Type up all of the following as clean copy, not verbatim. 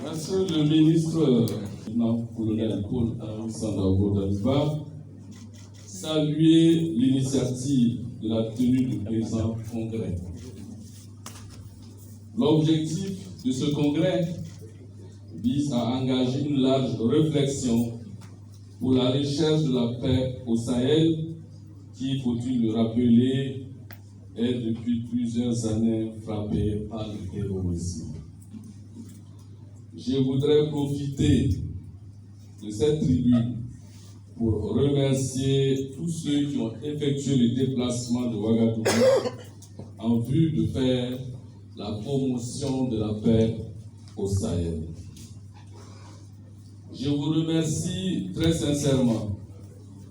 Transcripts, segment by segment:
Monsieur le ministre, colonel Paul-Henri Sandaogo Damiba, saluer l'initiative de la tenue du présent congrès. L'objectif de ce congrès vise à engager une large réflexion pour la recherche de la paix au Sahel, qui, faut-il le rappeler, est depuis plusieurs années frappée par le terrorisme. Je voudrais profiter de cette tribune pour remercier tous ceux qui ont effectué le déplacement de Ouagadougou en vue de faire la promotion de la paix au Sahel. Je vous remercie très sincèrement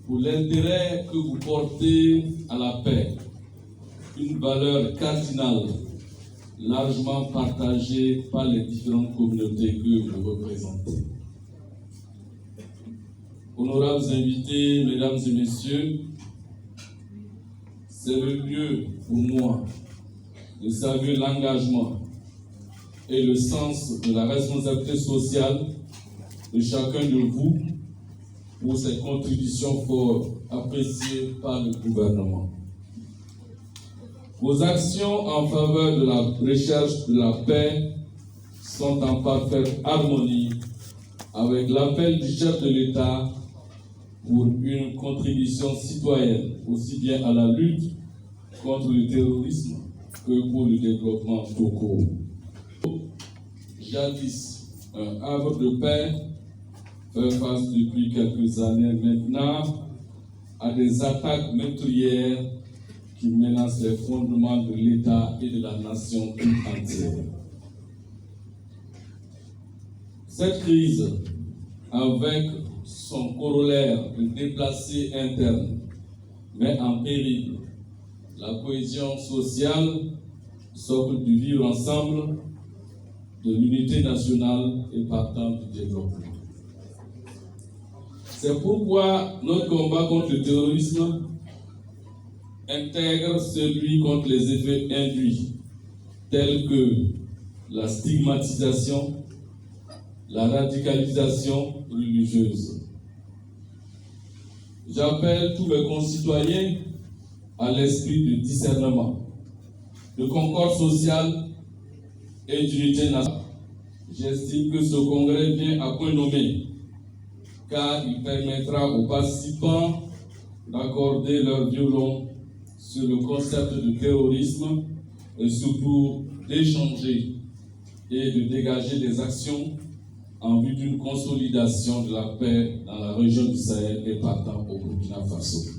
pour l'intérêt que vous portez à la paix, une valeur cardinale largement partagée par les différentes communautés que vous représentez. Honorables invités, mesdames et messieurs, c'est le lieu pour moi de saluer l'engagement et le sens de la responsabilité sociale de chacun de vous pour ces contributions fort appréciées par le gouvernement. Vos actions en faveur de la recherche de la paix sont en parfaite harmonie avec l'appel du chef de l'État pour une contribution citoyenne, aussi bien à la lutte contre le terrorisme que pour le développement tout court. Jadis, un havre de paix fait face depuis quelques années maintenant à des attaques meurtrières qui menacent les fondements de l'État et de la nation toute entière. Cette crise, avec son corollaire de déplacés internes, met en péril la cohésion sociale, socle du vivre ensemble, de l'unité nationale et partant du développement. C'est pourquoi notre combat contre le terrorisme intègre celui contre les effets induits, tels que la stigmatisation, la radicalisation religieuse. J'appelle tous mes concitoyens à l'esprit de discernement, de concorde sociale et d'unité nationale. J'estime que ce congrès vient à point nommé, car il permettra aux participants d'accorder leur violon sur le concept de terrorisme et surtout d'échanger et de dégager des actions en vue d'une consolidation de la paix dans la région du Sahel et partant au Burkina Faso.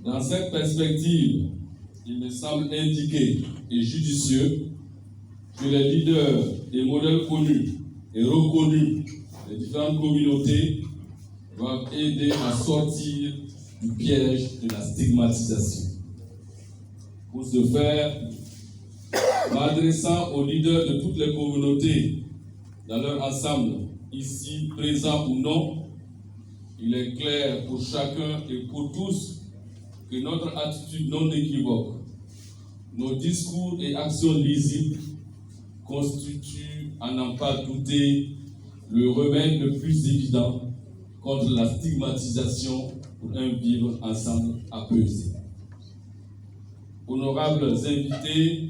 Dans cette perspective, il me semble indiqué et judicieux que les leaders et modèles connus et reconnus des différentes communautés doivent aider à sortir du piège de la stigmatisation. Pour ce faire, m'adressant aux leaders de toutes les communautés dans leur ensemble, ici présents ou non, il est clair pour chacun et pour tous que notre attitude non équivoque, nos discours et actions lisibles constituent, à n'en pas douter, le remède le plus évident contre la stigmatisation pour un vivre ensemble apaisé. Honorables invités,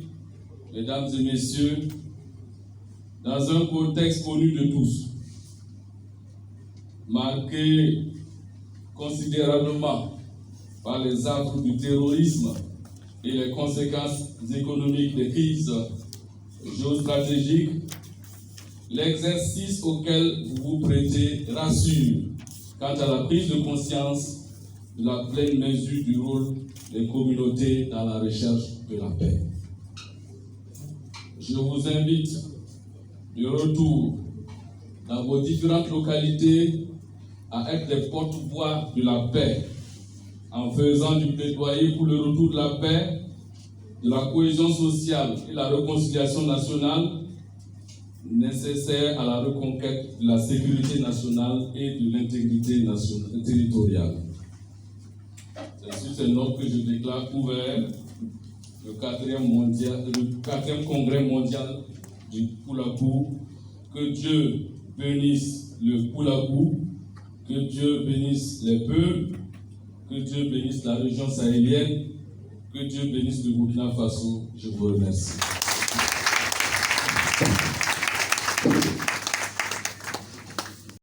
mesdames et messieurs, dans un contexte connu de tous, marqué considérablement par les affres du terrorisme et les conséquences économiques des crises géostratégiques, l'exercice auquel vous vous prêtez rassure quant à la prise de conscience de la pleine mesure du rôle des communautés dans la recherche de la paix. Je vous invite de retour dans vos différentes localités à être des porte-voix de la paix en faisant du plaidoyer pour le retour de la paix, de la cohésion sociale et la réconciliation nationale nécessaire à la reconquête de la sécurité nationale et de l'intégrité territoriale. C'est Et sur ces notes que je déclare ouvert le 4e congrès mondial du Poulabou. Que Dieu bénisse le Poulabou, que Dieu bénisse les peuples, que Dieu bénisse la région sahélienne, que Dieu bénisse le Burkina Faso. Je vous remercie.